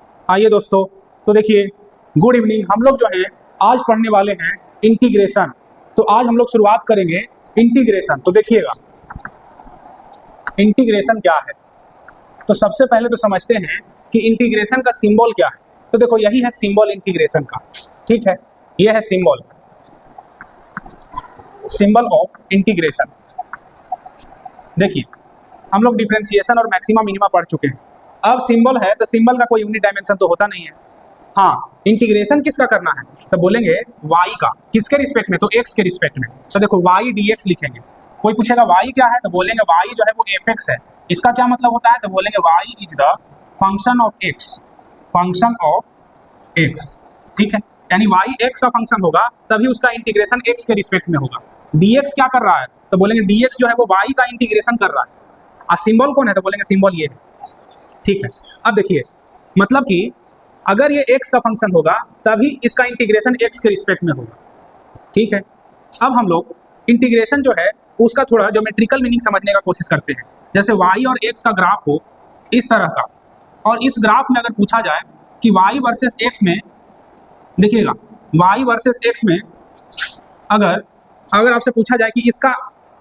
आइए दोस्तों, तो देखिए, गुड इवनिंग। हम लोग जो है आज पढ़ने वाले हैं इंटीग्रेशन। तो आज हम लोग शुरुआत करेंगे इंटीग्रेशन। तो देखिएगा, इंटीग्रेशन क्या है। तो सबसे पहले तो समझते हैं कि इंटीग्रेशन का सिंबल क्या है। तो देखो, यही है सिंबल इंटीग्रेशन का, ठीक है। यह है सिंबल ऑफ इंटीग्रेशन। देखिए, हम लोग डिफरेंशिएशन और मैक्सिमा मिनिमा पढ़ चुके हैं। अब सिंबल है तो सिंबल का कोई यूनिट डायमेंशन तो होता नहीं है। हाँ, इंटीग्रेशन किसका करना है तो बोलेंगे y का। किसके रिस्पेक्ट में? तो x के रिस्पेक्ट में। तो देखो y dx लिखेंगे। कोई पूछेगा y क्या है तो बोलेंगे y जो है वो fx है। इसका क्या मतलब होता है तो बोलेंगे y is the function of x, function of x, ठीक है। यानी y x का फंक्शन होगा तभी उसका इंटीग्रेशन x के रिस्पेक्ट में होगा। dx क्या कर रहा है तो बोलेंगे dx जो है वो y का इंटीग्रेशन कर रहा है। और सिंबल कौन है तो बोलेंगे सिंबल ये है, ठीक है। अब देखिए, मतलब कि अगर ये x का फंक्शन होगा तभी इसका इंटीग्रेशन x के रिस्पेक्ट में होगा, ठीक है। अब हम लोग इंटीग्रेशन जो है उसका थोड़ा ज्योमेट्रिकल मीनिंग समझने का कोशिश करते हैं। जैसे y और x का ग्राफ हो इस तरह का, और इस ग्राफ में अगर पूछा जाए कि y वर्सेस x में, देखिएगा y वर्सेस x में अगर आपसे पूछा जाए कि इसका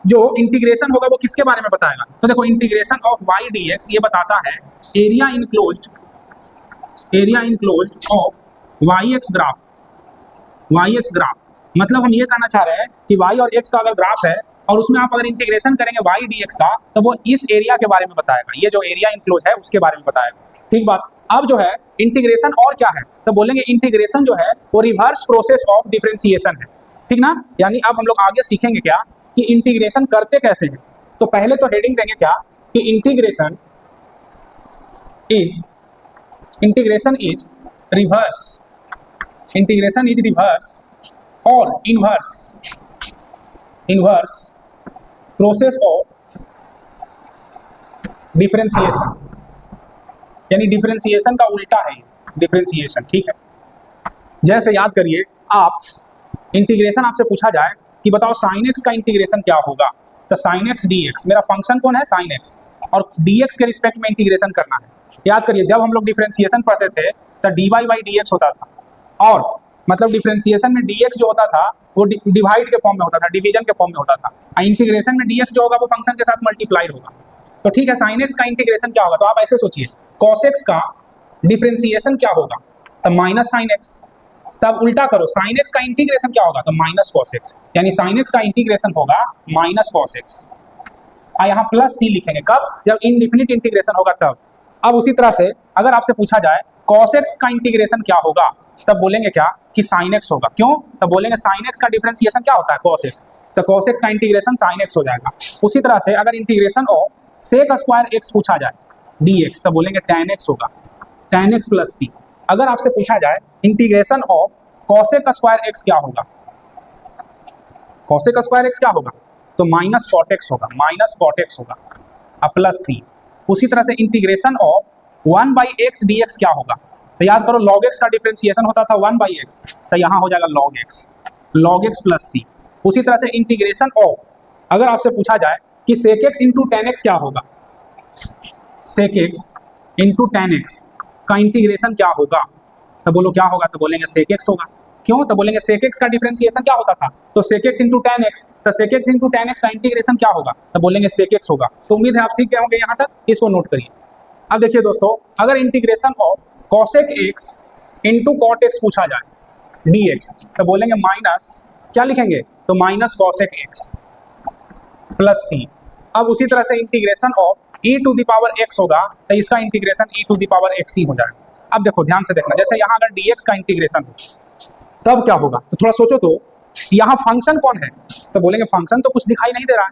जो इंटीग्रेशन होगा वो किसके बारे में बताएगा, तो देखो इंटीग्रेशन ऑफ y dx ये बताता है area enclosed of yx graph. मतलब हम ये कहना चाह रहे हैं कि y और x का अगर ग्राफ है और उसमें आप अगर इंटीग्रेशन करेंगे y dx का तो वो इस एरिया के बारे में बताएगा, ये जो एरिया इनक्लोज है उसके बारे में बताएगा, ठीक बात। अब जो है इंटीग्रेशन और क्या है तो बोलेंगे इंटीग्रेशन जो है वो रिवर्स प्रोसेस ऑफ डिफरेंशिएशन है, ठीक ना। यानी अब हम लोग आगे सीखेंगे क्या कि इंटीग्रेशन करते कैसे हैं। तो पहले तो हेडिंग देंगे क्या कि इंटीग्रेशन इज रिवर्स और इनवर्स प्रोसेस ऑफ डिफरेंशिएशन। यानी डिफरेंशिएशन का उल्टा है डिफरेंशिएशन, ठीक है। जैसे याद करिए आप, इंटीग्रेशन आपसे पूछा जाए कि बताओ sin x का इंटीग्रेशन क्या होगा, तो sin x dx, मेरा फंक्शन कौन है sin x, और dx के रिस्पेक्ट में इंटीग्रेशन करना है। याद करिए जब हम लोग डिफरेंशिएशन पढ़ते थे तो dy by dx होता था, और मतलब डिफरेंशिएशन में dx जो होता था वो डिवाइड के फॉर्म में होता था, डिवीजन के फॉर्म में होता था। और इंटीग्रेशन में dx जो होगा वो फंक्शन के साथ मल्टीप्लाइड होगा। तो ठीक है, sin x का इंटीग्रेशन क्या होगा, तो आप ऐसे सोचिए cos x का डिफरेंशिएशन क्या होगा तो माइनस sin x। तब उल्टा करो, sin x का इंटीग्रेशन क्या होगा तो माइनस cos x, यानी sin x का इंटीग्रेशन होगा माइनस cos x। यहाँ प्लस c लिखेंगे कब, जब इनडिफिनिट इंटीग्रेशन होगा तब। अब उसी तरह से अगर आपसे पूछा जाए cos x का इंटीग्रेशन क्या होगा तब बोलेंगे क्या कि sin x होगा। क्यों तब बोलेंगे sin x का डिफरेंशिएशन क्या होता है cos x, तो cos x का इंटीग्रेशन sin x हो जाएगा। उसी तरह से अगर integration of sec square x पूछा जाए dx तो बोलेंगे tan x होगा, tan x प्लस c। अगर आपसे पूछा जाए integration of cosec square x क्या होगा, cosec स्क्वायर x क्या होगा तो माइनस cot x होगा, प्लस c। उसी तरह से इंटीग्रेशन ऑफ 1/x dx क्या होगा, तो याद करो log x का डिफरेंशिएशन होता था 1/x, तो यहाँ हो जाएगा log x प्लस c। उसी तरह से इंटीग्रेशन ऑफ, अगर आपसे पूछा जाए कि sec x into tan x क्या होगा, sec x into tan x का इंटीग्रेशन क्या होगा, तो बोलो क्या होगा तो बोलेंगे sec x होगा। क्यों तो बोलेंगे sec x का डिफरेंशिएशन क्या होता था तो sec x into tan x, तो sec x into tan x का इंटीग्रेशन क्या होगा तो बोलेंगे sec x होगा। तो उम्मीद है आप सीख गए होंगे यहाँ तक, इसको नोट करिए। अब देखिए दोस्तों, अगर integration of cosec x into cot x पूछा जाए dx तो बोलेंगे माइनस, क्या लिखेंगे तो minus cosec x plus c। अब उसी तरह से integration of e to the power x होगा तो इसका integration e to the power x ही हो जाएगा। अब देखो ध्यान से देखना, जैसे यहाँ अगर dx का इंटीग्रेशन हो तब क्या होगा, तो थोड़ा सोचो तो यहाँ फंक्शन कौन है तो बोलेंगे फंक्शन तो कुछ दिखाई नहीं दे रहा है।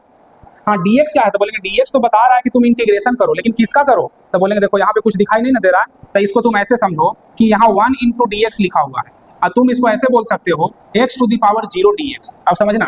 हाँ dx क्या है तो बोलेंगे dx तो बता रहा है कि तुम इंटीग्रेशन करो, लेकिन किसका करो तो बोलेंगे देखो यहाँ पे कुछ दिखाई नहीं ना दे रहा है, तो इसको तुम ऐसे समझो कि यहाँ 1 इंटू dx लिखा हुआ है, और तुम इसको ऐसे बोल सकते हो x to the power 0 dx। अब समझना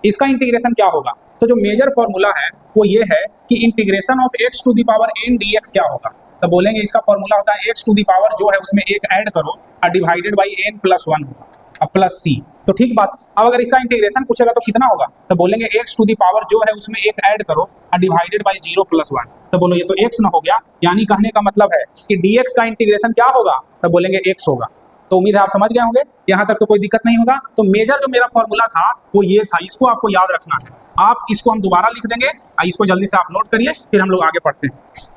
इसका इंटीग्रेशन क्या होगा, तो जो मेजर फॉर्मूला है वो ये है कि integration of x to the power n dx क्या होगा, तो बोलेंगे इसका फॉर्मूला होता है x टू द पावर जो है उसमें एक ऐड करो और डिवाइडेड बाई n प्लस 1 होगा, प्लस c। तो ठीक बात। अब अगर इसका इंटीग्रेशन पूछेगा तो कितना होगा, तो बोलेंगे x टू दी पावर जो है उसमें एक ऐड करो और डिवाइडेड बाय 0 + 1। तो बोलो ये तो x ना हो गया, यानी कहने का मतलब है कि dx का इंटीग्रेशन क्या होगा, तो बोलेंगे x होगा। तो उम्मीद है आप समझ गए होंगे, यहाँ तक तो कोई दिक्कत नहीं होगा। तो मेजर जो मेरा फॉर्मूला था वो ये था, इसको आपको याद रखना है। आप इसको हम दोबारा लिख देंगे, इसको जल्दी से आप नोट करिए, फिर हम लोग आगे पढ़ते हैं।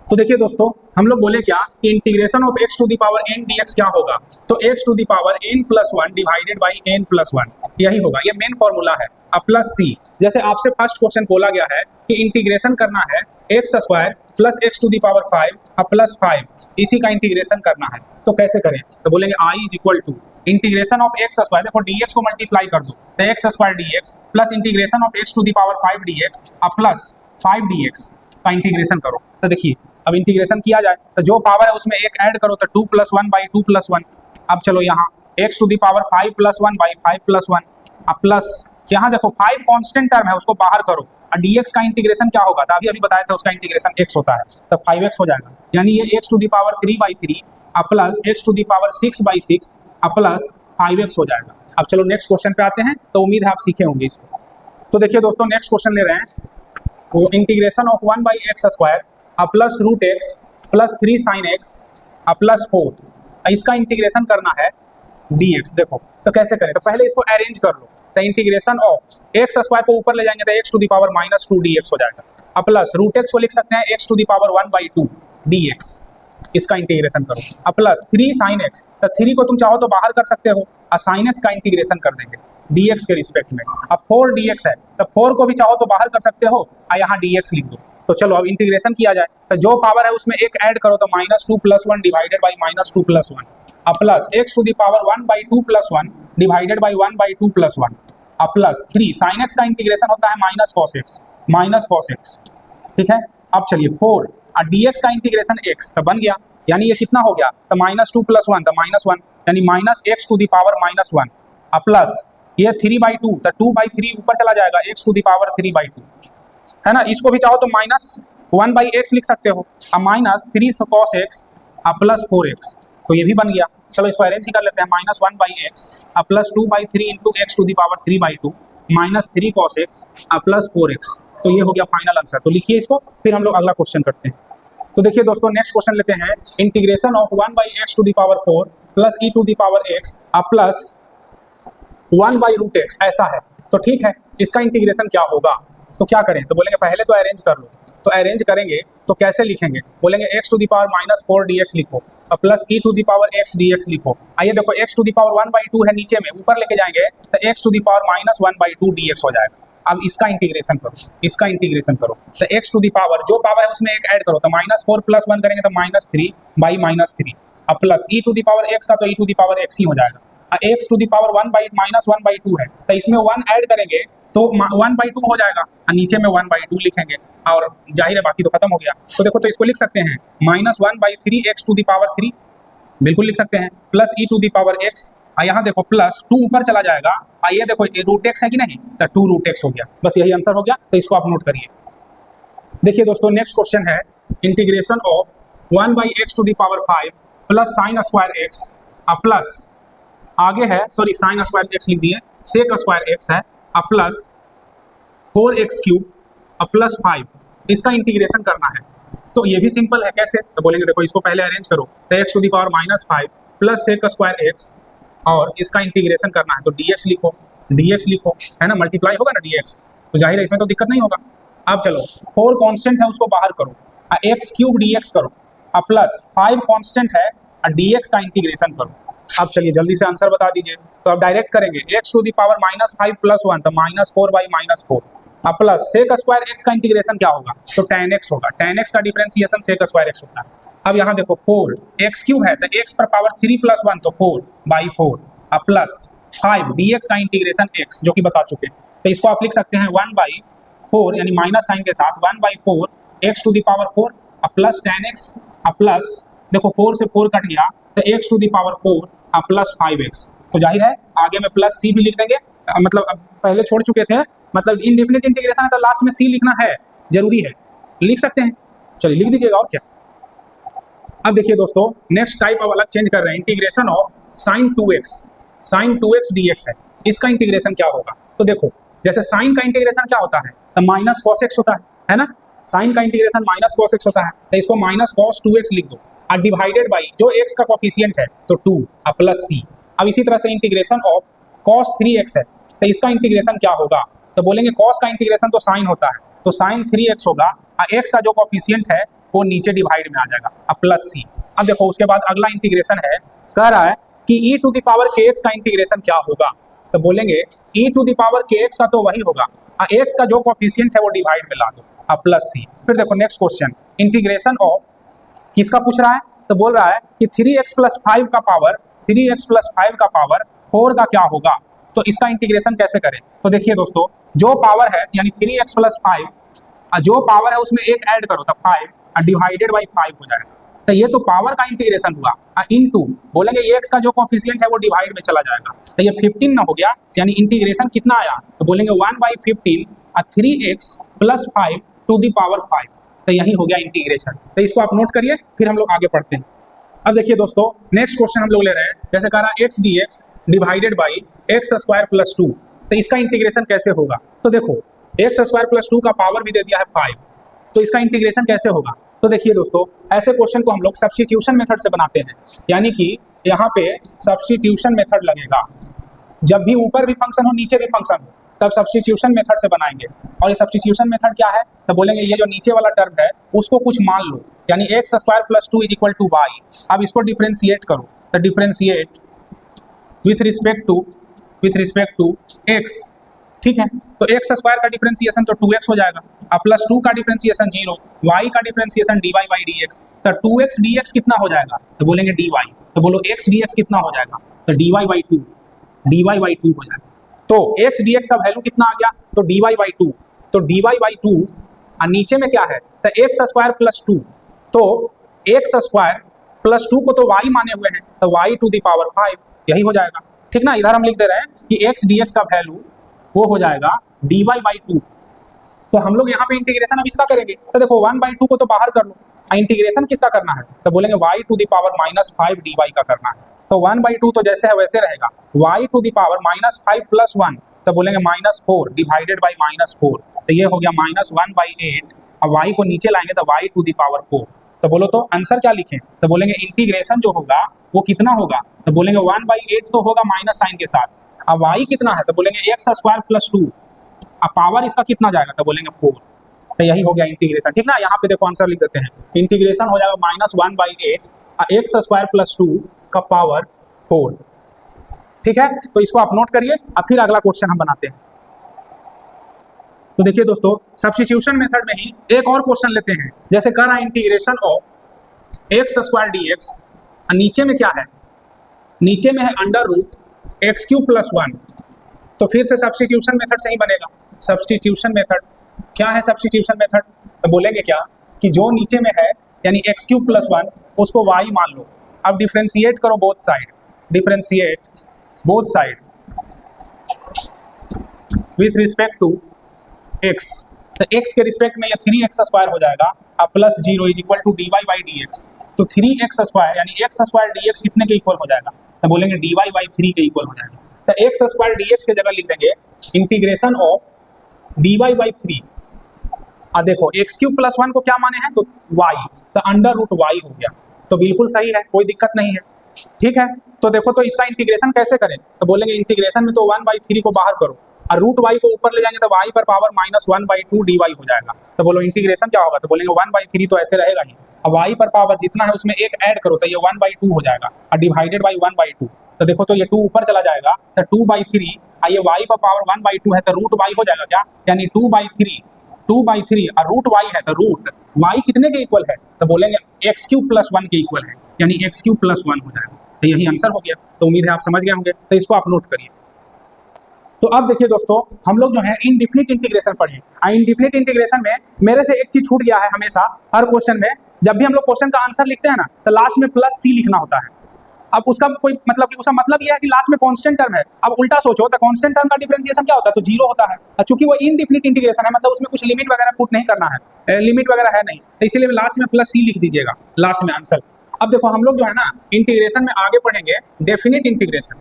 तो देखिए दोस्तों, हम लोग बोले क्या कि integration of x to the power n dx क्या होगा, तो x to the power n + 1 divided by n + 1 यही होगा, ये मेन फॉर्मूला है। अब प्लस c, जैसे आपसे फर्स्ट क्वेश्चन बोला गया है कि इंटीग्रेशन करना है x² + x to the power 5 और प्लस 5, इसी का इंटीग्रेशन करना है। तो कैसे करें, तो बोलेंगे i = इंटीग्रेशन ऑफ x², देखो dx को मल्टीप्लाई कर दो तो x² dx plus integration of x to the power 5 dx और प्लस 5 dx का इंटीग्रेशन करो। तो देखिए अब इंटीग्रेशन किया जाए तो जो पावर है उसमें एक ऐड करो तो 2 + 1 / 2 + 1। अब चलो यहाँ x टू दी पावर 5 + 1 / 5 + 1 अब प्लस यहाँ देखो 5 कांस्टेंट टर्म है उसको बाहर करो और dx का इंटीग्रेशन क्या होगा, तो अभी बताया था उसका इंटीग्रेशन x होता है, तो 5x हो जाएगा, यानी ये x टू दी पावर 3/3 और plus x to the power 6/6 और प्लस 5x हो जाएगा। अब चलो नेक्स्ट क्वेश्चन पे आते हैं, तो उम्मीद है आप सीखे होंगे इसको। तो देखिए दोस्तों, नेक्स्ट क्वेश्चन ले रहे हैं, वो integration of 1/x² plus √x plus 3 sin x plus 4, इसका इंटीग्रेशन करना है dx। देखो तो कैसे करें, तो पहले इसको अरेंज कर लो। तो इंटीग्रेशन ऑफ x² को ऊपर ले जाएंगे तो x to the power -2 dx हो जाएगा, प्लस √x को लिख सकते हैं x to the power 1/2 dx, इसका इंटीग्रेशन करो। प्लस 3 sin x, तो 3 को तुम चाहो तो बाहर कर सकते हो और sin x का इंटीग्रेशन कर देंगे dx के रिस्पेक्ट में। अब 4 dx है तो 4 को भी चाहो तो बाहर कर सकते हो और यहाँ dx लिख दो। तो चलो अब इंटीग्रेशन किया जाए, तो जो पावर है उसमें एक ऐड करो तो -2 + 1 डिवाइडेड बाय -2 + 1 और plus x to the power 1/2 + 1 divided by 1/2 + 1 और प्लस 3 sin x का इंटीग्रेशन होता है -cos x, ठीक है। अब चलिए 4 और dx का इंटीग्रेशन x, तो बन गया, यानी ये कितना हो गया, तो -2 + 1 तो -1, यानी -x टू दी पावर -1 और प्लस ये 3/2, तो 2/3 ऊपर चला जाएगा x टू दी पावर 3/2, है ना। इसको भी चाहो तो -1/x लिख सकते हो और -3 cos x और प्लस 4x, तो ये भी बन गया। चलो इसको अरेंज ही कर लेते हैं, -1/x और plus 2/3 into x to the power 3/2 -3 cos x और प्लस 4x, तो ये हो गया फाइनल आंसर। तो लिखिए इसको, फिर हम लोग अगला क्वेश्चन करते हैं। तो देखिए दोस्तों, नेक्स्ट क्वेश्चन लेते हैं, integration of 1/x to the power 4 plus e to the power x और प्लस 1/√x ऐसा है। तो ठीक है, इसका इंटीग्रेशन क्या होगा, तो क्या करें, तो बोलेंगे पहले तो अरेंज कर लो। तो अरेंज करेंगे तो कैसे लिखेंगे, बोलेंगे x to the power -4 dx लिखो और plus e to the power x dx लिखो। आइए देखो x टू दी पावर 1/2 है नीचे में, ऊपर लेके जाएंगे तो x to the power -1/2 dx हो जाएगा। अब इसका इंटीग्रेशन करो, तो x टू दी पावर जो पावर है उसमें एक ऐड करो, तो -4 + 1 करेंगे तो -3/-3 और plus e to the power x का तो e to the power x ही हो जाएगा। x टू दी पावर -1/2 है, तो इसमें 1 ऐड करेंगे तो 1/2 हो जाएगा और नीचे में 1/2 लिखेंगे और जाहिर है बाकी तो खत्म हो गया। तो देखो, तो इसको लिख सकते हैं -1/3 x टू दी पावर 3, बिल्कुल लिख सकते हैं, plus e to the power x, और यहाँ देखो प्लस 2 ऊपर चला जाएगा, और ये देखो √x है कि नहीं, तो 2√x हो गया, बस यही आंसर हो गया। तो इसको आप नोट करिए। देखिए दोस्तों, नेक्स्ट क्वेश्चन है, integration of 1/x to the power 5 plus sin² x और प्लस आगे है, सॉरी sin² x लिख दिए, sec² x है और प्लस 4x³ और प्लस 5, इसका इंटीग्रेशन करना है। तो ये भी सिंपल है, कैसे, तो बोलेंगे देखो इसको पहले अरेंज करो, तो x to the power -5 plus sec² x और इसका इंटीग्रेशन करना है, तो dx लिखो, है ना, मल्टीप्लाई होगा ना dx, तो जाहिर है इसमें तो दिक्कत नहीं होगा। अब चलो 4 कांस्टेंट है उसको बाहर करो और x³ dx करो और प्लस 5 कांस्टेंट है और dx का इंटीग्रेशन करो। अब चलिए जल्दी से आंसर बता दीजिए, तो अब डायरेक्ट करेंगे, x टू दी पावर -5 + 1 तो -4/-4 अब प्लस sec² x का इंटीग्रेशन क्या होगा, तो tan x होगा, tan x का डिफरेंशिएशन sec² x होता है। अब यहाँ देखो 4 x³ है तो x पर पावर 3 + 1 तो 4/4 अब प्लस 5 dx का इंटीग्रेशन x, जो कि बता चुके हैं, तो इसको आप लिख सकते हैं 1/4, यानी माइनस साइन के साथ 1/4 x टू दी पावर 4 अब प्लस tan x अब प्लस देखो 4 से 4 कट गया तो x टू दी पावर 4 अब प्लस 5x, तो जाहिर है आगे में प्लस c भी लिख देंगे, मतलब अब पहले छोड़ चुके थे, मतलब इनडेफिनिट इंटीग्रेशन है तो लास्ट में c लिखना है, जरूरी है, लिख सकते हैं, चलिए लिख दीजिएगा और क्या। अब देखिए दोस्तों, नेक्स्ट टाइप अब अलग चेंज कर रहे हैं, integration of sin 2x sine 2x dx है, इसका इंटीग्रेशन क्या होगा? तो देखो जैसे साइन का इंटीग्रेशन क्या होता है, तो माइनस कॉस एक्स होता है ना, साइन का इंटीग्रेशन माइनस कॉस एक्स होता है, तो इसको माइनस कॉस 2x लिख दो और डिवाइडेड बाई जो x का कोफिशिएंट है तो 2 और प्लस c। अब इसी तरह से इंटीग्रेशन ऑफ कॉस 3x है, तो इसका इंटीग्रेशन क्या होगा? तो बोलेंगे कॉस का इंटीग्रेशन तो साइन होता है, तो साइन 3x होगा और x का जो कोफिशिएंट है वो नीचे डिवाइड में आ जाएगा और प्लस c। अब देखो उसके बाद अगला इंटीग्रेशन है, कह रहा है कि e to the power kx का इंटीग्रेशन क्या होगा? तो बोलेंगे e to the power kx का तो वही होगा और x का जो कोफिशिएंट है वो डिवाइड में ला दो और प्लस c। फिर देखो नेक्स्ट क्वेश्चन, इंटीग्रेशन ऑफ किसका पूछ रहा है? तो बोल रहा है कि 3x प्लस 5 का पावर 3x प्लस 5 का पावर 4 का क्या होगा? तो इसका इंटीग्रेशन कैसे करें? तो देखिए दोस्तों, जो पावर है यानी 3x प्लस 5 जो पावर है उसमें एक ऐड करो तो 5 और डिवाइडेड बाई 5 हो जाएगा, तो ये तो पावर का इंटीग्रेशन हुआ। इनटू बोलेंगे ये x का जो कोफिशिएंट है वो डिवाइड में चला जाएगा, तो ये 15 ना हो गया, यानी इंटीग्रेशन कितना आया? तो बोलेंगे 1/15 और 3x plus 5 to the power 5, तो यही हो गया इंटीग्रेशन। तो इसको आप नोट करिए, फिर हम लोग आगे पढ़ते हैं। अब देखिए दोस्तों, नेक्स्ट क्वेश्चन हम लोग ले रहे हैं, जैसे कह रहा है x dx divided by x square plus 2, तो इसका इंटीग्रेशन कैसे होगा? तो देखो एक्स स्क्वायर प्लस 2 का पावर भी दे दिया है 5, तो इसका इंटीग्रेशन कैसे होगा? तो देखिए दोस्तों, ऐसे क्वेश्चन को हम लोग सब्स्टिट्यूशन मेथड से बनाते हैं, यानी कि यहाँ पे सब्स्टिट्यूशन मेथड लगेगा। जब भी ऊपर भी फंक्शन हो नीचे भी फंक्शन हो तब सब्स्टिट्यूशन मेथड से बनाएंगे। और ये सब्स्टिट्यूशन मेथड क्या है? तो बोलेंगे ये जो नीचे वाला टर्म है उसको कुछ मान लो, यानी x square plus 2 is equal to y. अब इसको डिफरेंशिएट करो, तो differentiate with respect to x, ठीक है। तो एक्स स्क्वायर का डिफरेंशिएशन तो 2x हो जाएगा और प्लस 2 का डिफरेंशिएशन 0, y का डिफरेंशिएशन dy बाई dx, तो 2x dx कितना हो जाएगा? तो बोलेंगे dy, तो बोलो x dx कितना हो जाएगा? तो dy बाई 2 हो जाएगा। तो x dx का वैल्यू कितना आ गया? तो dy बाई 2, तो dy बाई 2 और नीचे में क्या है? तो एक्स स्क्वायर प्लस 2, तो एक्स स्क्वायर प्लस 2 को तो y माने हुए हैं, तो y टू द पावर 5, यही हो जाएगा, ठीक ना। इधर हम लिख दे रहे हैं कि x dx का वैल्यू वो हो जाएगा dy बाई 2। तो हम लोग यहाँ पे इंटीग्रेशन अब इसका करेंगे, तो देखो 1/2 को तो बाहर कर लो, इंटीग्रेशन किसका करना है? तो बोलेंगे y to the power minus 5 dy का करना है, तो 1/2 तो जैसे है वैसे रहेगा, y to the power minus 5 plus 1, तो बोलेंगे माइनस 4 डिवाइडेड बाई माइनस 4, तो ये हो गया माइनस 1/8, अब y को नीचे लाएंगे तो y टू द पावर 4। तो बोलो तो आंसर क्या लिखें? तो बोलेंगे इंटीग्रेशन जो होगा वो कितना होगा? तो बोलेंगे 1/8 तो होगा माइनस साइन के साथ, अब y कितना है? तो बोलेंगे एक्स स्क्वायर प्लस 2, अब पावर इसका कितना जाएगा? तो बोलेंगे 4, तो यही हो गया इंटीग्रेशन, ठीक ना। यहाँ पे देखो आंसर लिख देते हैं, इंटीग्रेशन हो जाएगा माइनस 1/8 एक्स स्क्वायर प्लस 2 का पावर 4, ठीक है। तो इसको आप नोट करिए, अब फिर अगला क्वेश्चन हम बनाते हैं। तो देखिए दोस्तों, सब्स्टिट्यूशन मेथड में ही एक और क्वेश्चन लेते हैं, जैसे कह रहा है integration of x square dx, नीचे में क्या है? नीचे में है under root x cube plus 1, तो फिर से सब्स्टिट्यूशन मेथड से ही बनेगा। सब्स्टिट्यूशन मेथड क्या है? सब्स्टिट्यूशन मेथड तो बोलेंगे क्या कि जो नीचे में है यानी एक्स क्यूब प्लस 1 उसको y मान लो, अब डिफरेंशिएट करो both side, differentiate both side with respect to x, तो x के रिस्पेक्ट में ये 3x स्क्वायर हो जाएगा और plus 0 is equal to dy by dx, तो 3x स्क्वायर यानी x स्क्वायर dx कितने के इक्वल हो जाएगा? तो बोलेंगे dy बाई 3 के इक्वल हो जाएगा, तो x स्क्वायर dx के जगह लिख देंगे इंटीग्रेशन ऑफ dy बाई 3। अब देखो एक्स क्यूब प्लस 1 को क्या माने हैं? तो y, तो अंडर रूट y हो गया, तो बिल्कुल सही है, कोई दिक्कत नहीं है, ठीक है। तो देखो तो इसका इंटीग्रेशन कैसे करें? तो बोलेंगे इंटीग्रेशन में तो 1/3 को बाहर करो और रूट y को ऊपर ले जाएंगे तो y पर पावर माइनस 1/2 dy हो जाएगा, तो बोलो इंटीग्रेशन क्या होगा? तो बोलेंगे 1/3 तो ऐसे रहेगा ही, अब y पर पावर जितना है उसमें एक ऐड करो तो ये 1/2 हो जाएगा और डिवाइडेड बाई 1/2, तो देखो तो ये 2 ऊपर चला जाएगा तो 2/3, ये y पर पावर 1/2 है तो रूट y हो जाएगा क्या? यानी 2/3 और रूट y है तो रूट y कितने के इक्वल है? तो बोलेंगे एक्स क्यूब प्लस 1 के इक्वल है, यानी एक्स क्यूब प्लस 1 हो जाएगा, तो यही आंसर हो गया। तो उम्मीद है आप समझ गए होंगे, तो इसको आप नोट करिए। तो अब देखिए दोस्तों, हम लोग जो है इनडिफिनिट इंटीग्रेशन पढ़े। इनडिफिनिट इंटीग्रेशन में मेरे से एक चीज छूट गया है हमेशा हर क्वेश्चन में, जब भी हम लोग क्वेश्चन का आंसर लिखते हैं ना तो लास्ट में प्लस सी लिखना होता है। अब उसका कोई मतलब उसका मतलब यह है कि लास्ट में कांस्टेंट टर्म है। अब उल्टा सोचो तो कांस्टेंट टर्म का डिफरेंशिएशन क्या होता है? तो 0 होता है, चूंकि वो इनडिफिनिट इंटीग्रेशन है, मतलब उसमें कुछ लिमिट वगैरह पुट नहीं करना है, लिमिट वगैरह है नहीं, तो इसीलिए लास्ट में प्लस सी लिख दीजिएगा लास्ट में आंसर। अब देखो हम लोग जो है ना इंटीग्रेशन में आगे पढ़ेंगे डेफिनिट इंटीग्रेशन।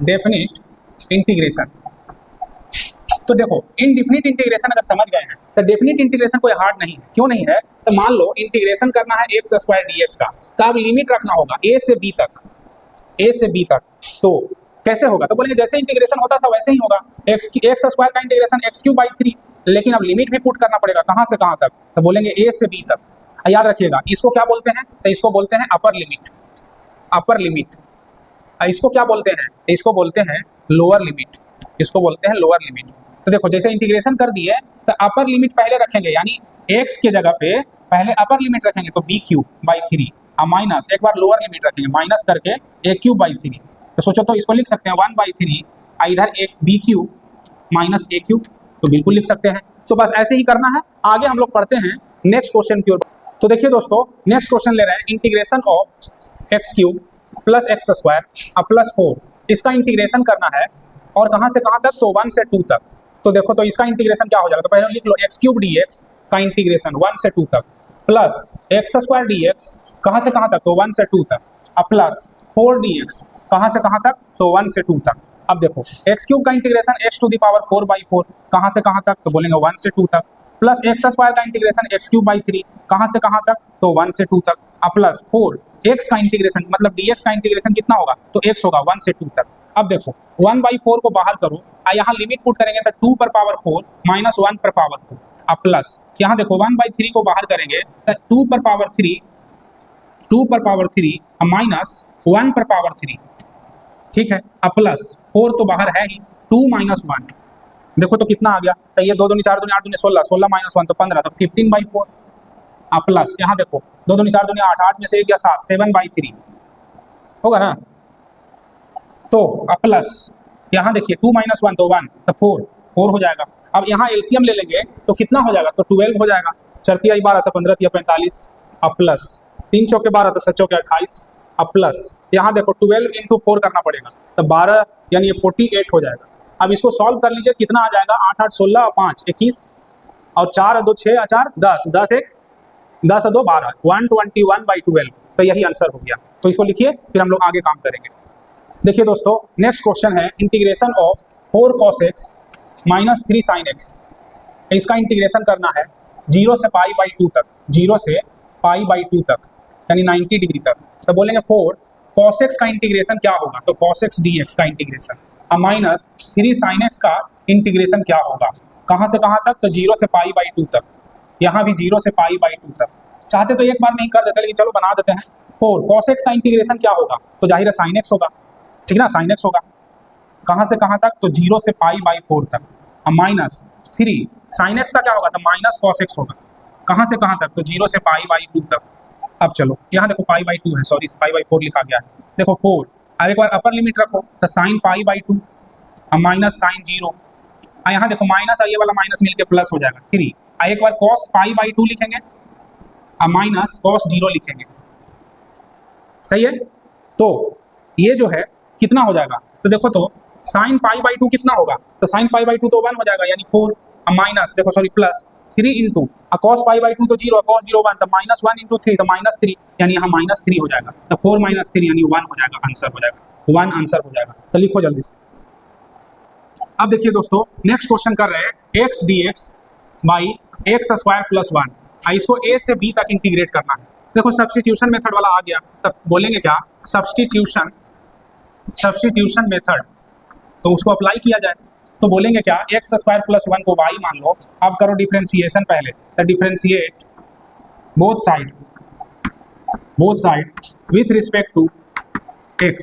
Definite integration. तो देखो इनडिफिनिट इंटीग्रेशन अगर समझ गए हैं तो डेफिनिट इंटीग्रेशन कोई हार्ड नहीं है। क्यों नहीं है? तो मान लो इंटीग्रेशन करना है एक्स स्क्वायर डी एक्स का, तो अब लिमिट रखना होगा ए से बी तक, ए से बी तक। तो कैसे होगा? तो बोलेंगे जैसे इंटीग्रेशन होता था वैसे ही होगा, एक्स स्क्वायर का इंटीग्रेशन एक्स क्यूब बाई 3, लेकिन अब लिमिट भी पुट करना पड़ेगा। कहाँ से कहाँ तक? तो बोलेंगे ए से बी तक। याद रखिएगा इसको क्या बोलते हैं? तो इसको बोलते हैं अपर लिमिट, अपर लिमिट। इसको क्या बोलते हैं? इसको बोलते हैं लोअर लिमिट, इसको बोलते हैं लोअर लिमिट। तो देखो जैसे इंटीग्रेशन कर दिए तो अपर लिमिट पहले रखेंगे, यानी एक्स के जगह पे पहले अपर लिमिट रखेंगे तो बी क्यूब बाई 3 और माइनस एक बार लोअर लिमिट रखेंगे माइनस करके ए क्यूब बाई 3। तो सोचो तो इसको लिख सकते हैं 1/3 इधर एक बी क्यूब माइनस ए क्यूब, तो बिल्कुल लिख सकते हैं। तो बस ऐसे ही करना है। आगे हम लोग पढ़ते हैं नेक्स्ट क्वेश्चन की ओर। तो देखिए दोस्तों नेक्स्ट क्वेश्चन ले रहे हैं integration of x cube plus x square plus 4, इसका इंटीग्रेशन करना है और कहाँ से कहाँ तक? तो 1 से 2 तक। तो देखो तो इसका इंटीग्रेशन क्या हो जाएगा? तो पहले लिख लो एक्स क्यूब डी एक्स का इंटीग्रेशन 1 से 2 तक plus x square D x कहाँ से कहाँ तक? तो 1 से 2 तक और प्लस 4 डी एक्स कहाँ से कहाँ तक? तो 1 से 2 तक। अब देखो एक्स क्यूब का integration x to the power 4/4 कहाँ से कहाँ तक? तो बोलेंगे 1 से 2 तक, प्लस एक्स स्क्वायर का इंटीग्रेशन एक्स क्यूब बाई 3 कहाँ से कहाँ तक? तो 1 से 2 तक और प्लस 4 एक्स का इंटीग्रेशन मतलब डी एक्स का इंटीग्रेशन कितना होगा? तो एक्स होगा 1 से 2 तक। अब देखो 1/4 को बाहर करो और यहाँ लिमिट पुट करेंगे तो 2 पर पावर 4 माइनस 1 पर पावर 4 और प्लस यहाँ देखो 1/3 को बाहर करेंगे तो 2 पर पावर 3 और माइनस 1 पर पावर 3, ठीक है, और प्लस 4 तो बाहर है ही, 2 माइनस 1 देखो तो कितना आ गया? तो ये 2 दूनी 4 दूनी 8 दूनी 16, 16 माइनस 1 तो 15, तो 15/4 और प्लस यहाँ देखो 2 दूनी 4 दूनी 8, 8 में से 1 गया 7, 7/3 होगा ना। तो प्लस यहाँ देखिए 2 माइनस 1 तो 1 तो 4 हो जाएगा। अब यहाँ एलसीएम ले लेंगे तो कितना हो जाएगा? तो 12 हो जाएगा। 4 × 12 तो 15 × 45 और प्लस 3 चौके 12 तो 7 चौके 28 और प्लस यहाँ देखो 12 × 4 करना पड़ेगा तो 12 यानी ये 48 हो जाएगा। अब इसको सॉल्व कर लीजिए, कितना आ जाएगा? 8 8 16 और 5 21 और 4 2 6 और 4 10 10 1 10 2 12 121/12, तो यही आंसर हो गया। तो इसको लिखिए फिर हम लोग आगे काम करेंगे। देखिए दोस्तों नेक्स्ट क्वेश्चन है integration of 4 cos x minus 3 sin x, इसका इंटीग्रेशन करना है 0 से π/2 तक, 0 से π/2 तक यानी 90 डिग्री तक। तो बोलेंगे 4 cos x का इंटीग्रेशन क्या होगा? तो cos x dx का इंटीग्रेशन और माइनस 3 sin x का इंटीग्रेशन क्या होगा? कहाँ से कहाँ तक? तो 0 से π/2 तक, यहाँ भी 0 से π/2 तक। चाहते तो एक बार में ही कर देते लेकिन चलो बना देते हैं। 4 cos x का इंटीग्रेशन क्या होगा? तो जाहिर है sin x होगा, ठीक ना, sin x होगा। कहाँ से कहाँ तक? तो 0 से π/4 तक और माइनस 3 sin x का क्या होगा? तो माइनस cos x होगा। कहाँ से कहाँ तक? तो 0 से π/2 तक। अब चलो यहाँ देखो π/2 है, सॉरी π/4 लिखा गया है। देखो 4 अब एक बार अपर लिमिट रखो तो sin π/2 और माइनस sin 0 और यहाँ देखो माइनस ये वाला माइनस मिलके प्लस हो जाएगा 3 और एक बार cos π/2 लिखेंगे और माइनस cos 0 लिखेंगे, सही है। तो ये जो है कितना हो जाएगा? तो देखो तो sin π/2 कितना होगा? तो sin π/2 तो 1 हो जाएगा यानी 4 और माइनस देखो सॉरी प्लस 3 इंटू cos π/2 तो 0 cos 0 1 तो माइनस 1 इंटू 3 तो माइनस 3 यानी यहाँ माइनस 3 हो जाएगा। तो 4 माइनस 3 यानी 1 हो जाएगा, आंसर हो जाएगा 1 आंसर हो जाएगा। तो लिखो जल्दी से। अब देखिए दोस्तों नेक्स्ट क्वेश्चन कर रहे हैं x dx by x square plus 1, इसको a से b तक इंटीग्रेट करना है। देखो सब्स्टिट्यूशन मेथड वाला आ गया, तब बोलेंगे क्या? सब्स्टिट्यूशन मेथड, तो उसको अप्लाई किया जाए तो बोलेंगे क्या? एक्स स्क्वायर प्लस 1 को y मान लो। अब करो डिफरेंशिएशन पहले, तो differentiate both side with respect to x,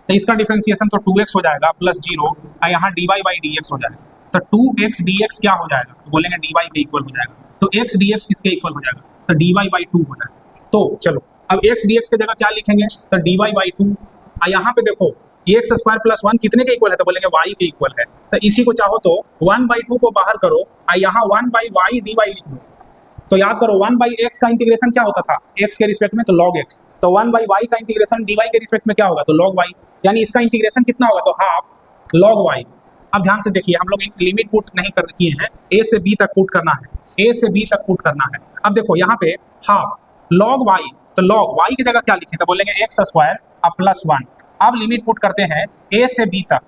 तो इसका डिफरेंशिएशन तो 2x हो जाएगा प्लस 0 और यहाँ dy/dx हो जाएगा। तो 2x dx क्या हो जाएगा? तो बोलेंगे dy के इक्वल हो जाएगा। तो x dx किसके इक्वल हो जाएगा? तो dy/2 हो जाएगा। तो चलो अब x dx की जगह क्या लिखेंगे? तो dy/2 और यहाँ पे देखो एक्स स्क्वायर प्लस 1 कितने के इक्वल है? तो बोलेंगे y के इक्वल है। तो इसी को चाहो तो 1/2 को बाहर करो और यहाँ 1/y dy लिख दो। तो याद करो 1/x का इंटीग्रेशन क्या होता था? x के रिस्पेक्ट में तो log x, तो 1/y का इंटीग्रेशन dy के रिस्पेक्ट में क्या होगा? तो log y, यानी इसका इंटीग्रेशन कितना होगा? तो हाफ log y। अब ध्यान से देखिए हम लोग लिमिट पुट नहीं कर किए हैं, a से b तक पुट करना है, a से b तक पुट करना है। अब देखो यहाँ पे हाफ log y, तो log y की जगह क्या लिखें? तो बोलेंगे एक्स स्क्वायर अब प्लस 1 अब लिमिट पुट करते हैं a से b तक,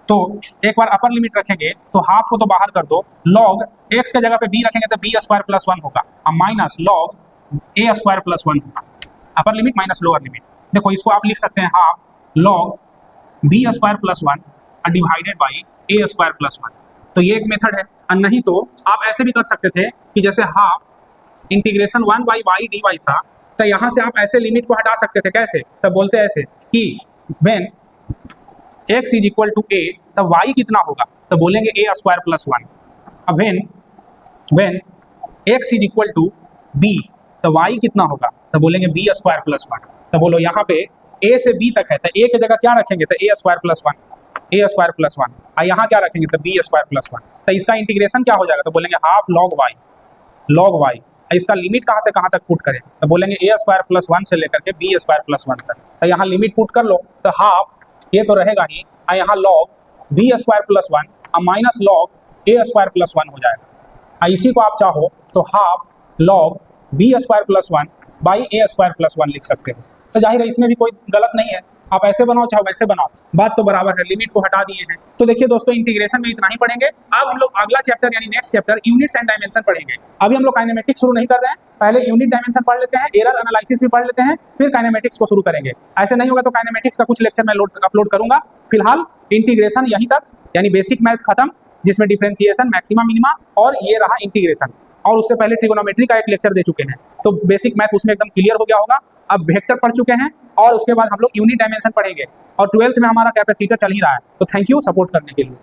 तो एक बार अपर लिमिट रखेंगे तो हाफ को तो बाहर कर दो, लॉग x के जगह पे b रखेंगे तो b स्क्वायर प्लस 1 होगा, अब minus log a square plus 1 होगा, upper limit minus lower limit. देखो इसको आप लिख सकते हैं half log b square plus 1 divided by a square plus 1। तो ये एक मेथड है। और नहीं तो आप ऐसे भी कर सकते थे कि जैसे half integration 1 by y d y था, तो यहाँ से आप ऐसे लिमिट को हटा सकते थे। कैसे? तब बोलते ऐसे कि when x is equal to a, तब y कितना होगा? तो बोलेंगे a स्क्वायर प्लस 1। अब when x is equal to b, तो y कितना होगा? तो बोलेंगे b स्क्वायर प्लस 1। तो बोलो यहाँ पे a से b तक है, तो a की जगह क्या रखेंगे? तो a square plus 1, a square plus 1। और यहाँ क्या रखेंगे? तो b स्क्वायर प्लस 1। तो इसका इंटीग्रेशन क्या हो जाएगा? तो बोलेंगे हाफ लॉग y। इसका लिमिट कहाँ से कहाँ तक पुट करें? तो बोलेंगे a स्क्वायर प्लस 1 से लेकर के b स्क्वायर प्लस 1 तक। तो यहाँ लिमिट पुट कर लो, तो हाफ ये तो रहेगा ही, और यहाँ लॉग b स्क्वायर प्लस 1 और minus log a square plus 1 हो जाएगा। और इसी को आप चाहो तो half log b square plus 1 by a square plus 1 लिख सकते हो। तो जाहिर है इसमें भी कोई गलत नहीं है, आप ऐसे बनाओ चाहे वैसे बनाओ, बात तो बराबर है, लिमिट को हटा दिए हैं। तो देखिए दोस्तों, इंटीग्रेशन में इतना ही पढ़ेंगे। अब हम लोग अगला चैप्टर यानी next chapter units and dimension पढ़ेंगे। अभी हम लोग काइनेमेटिक्स शुरू नहीं कर रहे हैं, पहले यूनिट डायमेंशन पढ़ लेते हैं, एरर एनालिसिस भी पढ़ लेते हैं, फिर काइनेमेटिक्स को शुरू करेंगे। ऐसे नहीं होगा तो काइनेमेटिक्स का कुछ लेक्चर मैं अपलोड करूंगा। फिलहाल इंटीग्रेशन यहीं तक, यानी बेसिक मैथ खत्म, जिसमें डिफरेंशिएशन, मैक्सिमा, मिनिमा और ये रहा इंटीग्रेशन। और उससे पहले ट्रिगोनोमेट्री का एक लेक्चर दे चुके हैं, तो बेसिक मैथ उसमें एकदम क्लियर हो गया होगा। अब वेक्टर पढ़ चुके हैं और उसके बाद हम लोग यूनिट डायमेंशन पढ़ेंगे, और 12th में हमारा कैपेसिटर चल ही रहा है। तो थैंक यू सपोर्ट करने के लिए।